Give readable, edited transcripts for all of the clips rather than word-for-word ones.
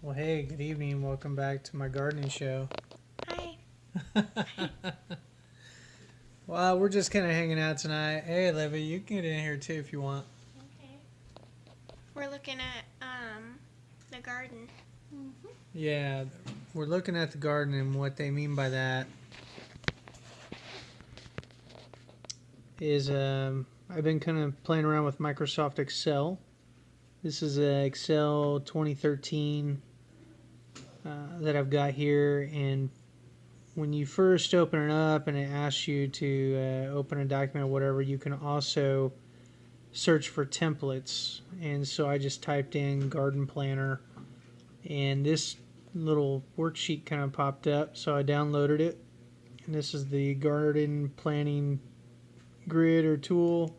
Well, hey, good evening. Welcome back to my gardening show. Hi. Well, we're just kind of hanging out tonight. Hey, Livy, you can get in here too if you want. Okay. We're looking at the garden. Yeah, we're looking at the garden and what they mean by that is I've been kind of playing around with Microsoft Excel. This is a Excel 2013 that I've got here, and when you first open it up and it asks you to open a document or whatever, you can also search for templates. And so I just typed in garden planner, and this little worksheet kind of popped up. So I downloaded it, and this is the garden planning grid or tool.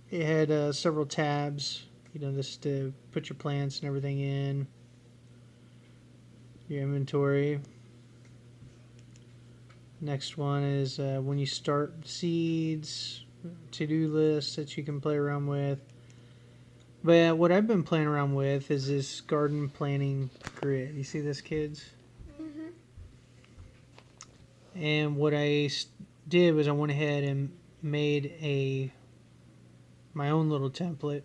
It had several tabs. This to put your plants and everything in, your inventory. Next one is when you start seeds, to-do lists that you can play around with. But what I've been playing around with is this garden planning grid. You see this, kids? Mm-hmm. And what I did was I went ahead and made my own little template.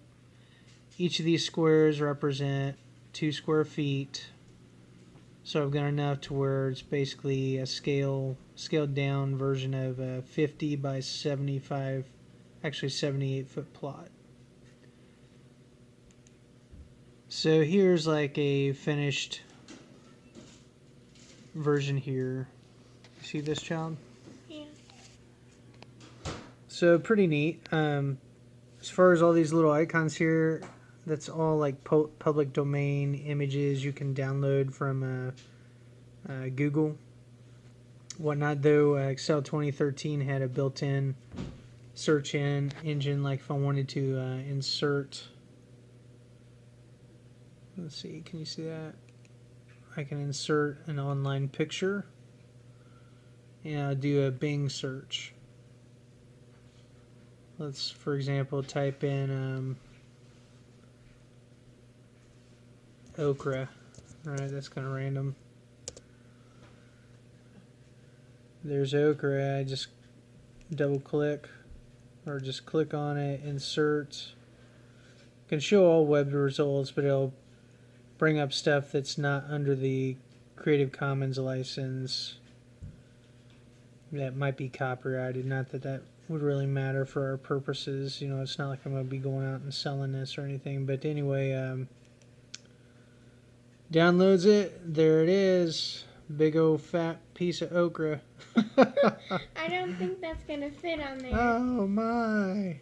Each of these squares represent 2 square feet. So I've got enough to where it's basically a scaled down version of a 50 by 75, actually 78 foot plot. So here's like a finished version here. You see this, child? Yeah. So pretty neat. As far as all these little icons here, that's all like public domain images you can download from Google. Whatnot, though, Excel 2013 had a built-in search engine. Like if I wanted to insert, let's see, can you see that? I can insert an online picture and I'll do a Bing search. Let's, for example, type in okra. Alright, that's kind of random. There's okra. I just double click or just click on it, insert. You can show all web results, but it'll bring up stuff that's not under the Creative Commons license that might be copyrighted. Not that that would really matter for our purposes. It's not like I'm going to be going out and selling this or anything. But anyway, downloads it. There it is. Big old fat piece of okra. I don't think that's gonna fit on there. Oh my.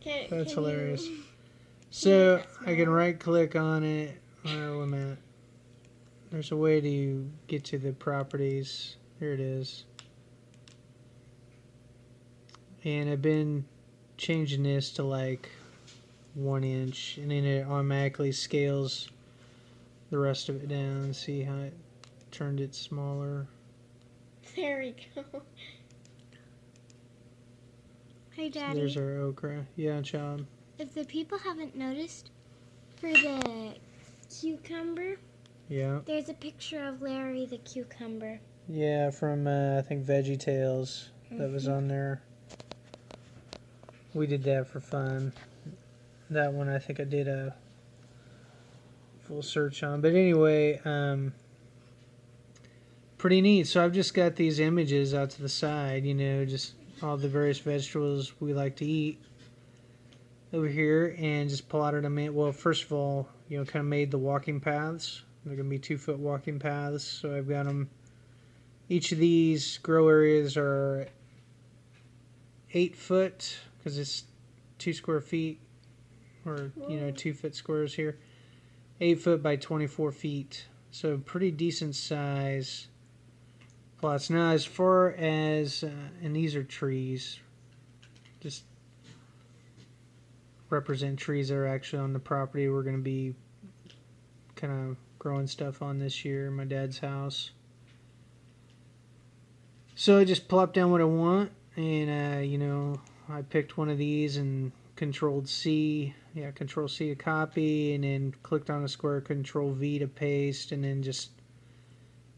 That's Can hilarious. You, So I can right click on it. Where am I at? There's a way to get to the properties. Here it is. And I've been changing this to like 1 inch, and then it automatically scales the rest of it down. See how it turned it smaller? There we go. Hey, So Daddy. there's our okra. Yeah, child. If the people haven't noticed, for the cucumber, Yeah. there's a picture of Larry the cucumber. Yeah, from I think Veggie Tales that was on there. We did that for fun. That one I think I did a full search on. But anyway, pretty neat. So I've just got these images out to the side, just all the various vegetables we like to eat over here, and just plotted them in. Well, first of all, kind of made the walking paths. They're going to be 2-foot walking paths. So I've got them. Each of these grow areas are 8 foot because it's 2 square feet, or 2-foot squares here. 8 foot by 24 feet. So pretty decent size plots. Now, as far as and these are trees, just represent trees that are actually on the property we're going to be kind of growing stuff on this year in my dad's house. So I just plop down what I want, and I picked one of these and controlled C, yeah, Control C to copy, and then clicked on a square, Control V to paste, and then just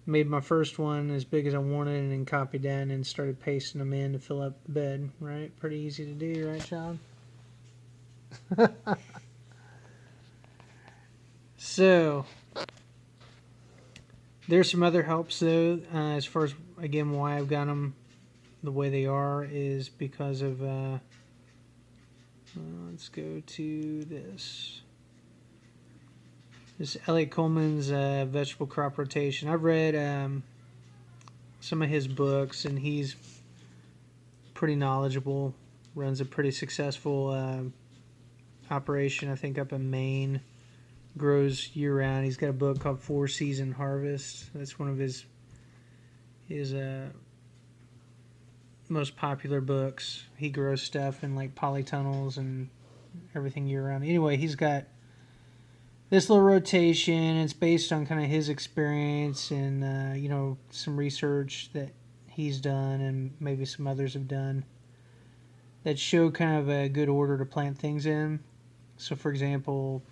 made my first one as big as I wanted, and then copied that, and then started pasting them in to fill up the bed. Right? Pretty easy to do, right, John? So there's some other helps though, as far as again why I've got them the way they are is because of let's go to this Elliot Coleman's vegetable crop rotation. I've read some of his books, and he's pretty knowledgeable, runs a pretty successful operation, I think, up in Maine. Grows year round. He's got a book called 4 Season Harvest. That's one of his most popular books. He grows stuff in like polytunnels and everything year round. Anyway, he's got this little rotation. It's based on kind of his experience and some research that he's done and maybe some others have done that show kind of a good order to plant things in. So, for example,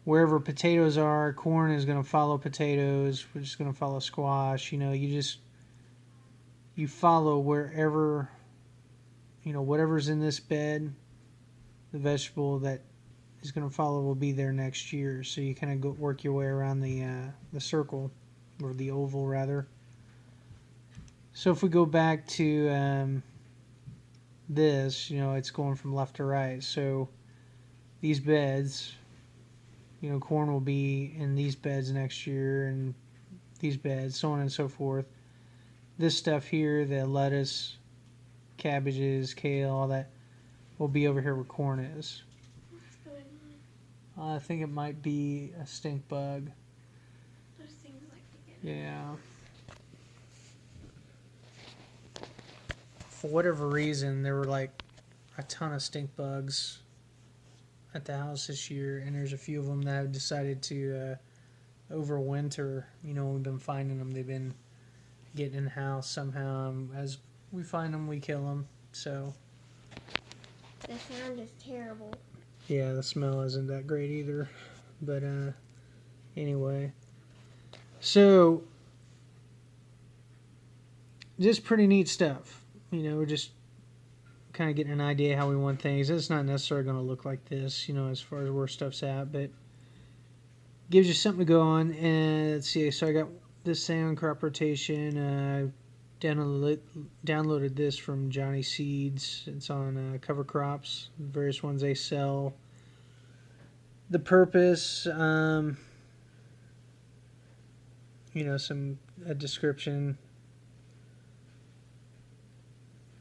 wherever potatoes are, corn is going to follow potatoes, which is going to follow squash. You follow wherever, whatever's in this bed, the vegetable that is going to follow will be there next year. So you kind of work your way around the circle, or the oval rather. So if we go back to this, it's going from left to right. So these beds, corn will be in these beds next year, and these beds, so on and so forth. This stuff here, the lettuce, cabbages, kale, all that, will be over here where corn is. What's going I think it might be a stink bug. Those things like to get. Yeah. For whatever reason, there were like a ton of stink bugs at the house this year, and there's a few of them that have decided to overwinter. We've been finding them. They've been getting in the house somehow. As we find them, we kill them. So The sound is terrible. yeah, the smell isn't that great either. But anyway, so just pretty neat stuff. We're just kind of getting an idea how we want things. It's not necessarily going to look like this, as far as where stuff's at, but gives you something to go on. And let's see, so I got this thing on crop rotation. Downloaded this from Johnny Seeds. It's on Cover Crops, various ones they sell. The purpose, a description.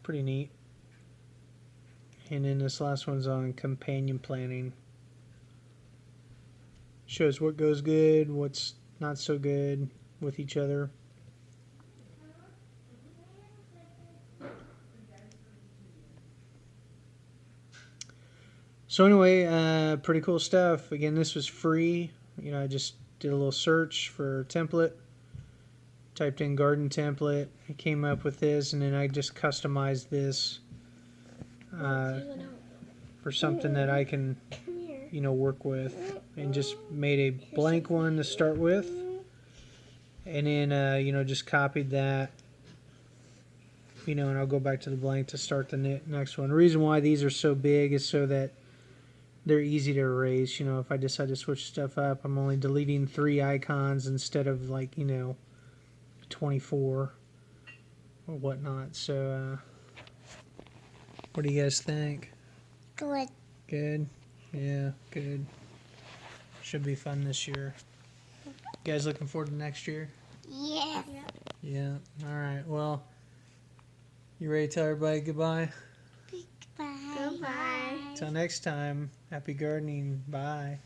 Pretty neat. And then this last one's on companion planting. Shows what goes good, what's not so good with each other. So anyway, pretty cool stuff. Again, this was free. I just did a little search for template. Typed in garden template. It came up with this, and then I just customized this for something that I can, work with, and just made a blank one to start with, and then just copied that, and I'll go back to the blank to start the next one. The reason why these are so big is so that they're easy to erase. If I decide to switch stuff up, I'm only deleting 3 icons instead of 24 or whatnot. So what do you guys think? Good. Good? Yeah, good. Should be fun this year. You guys looking forward to next year? Yes. Yeah. All right. Well, you ready to tell everybody goodbye? Goodbye. Goodbye. Till next time, happy gardening. Bye.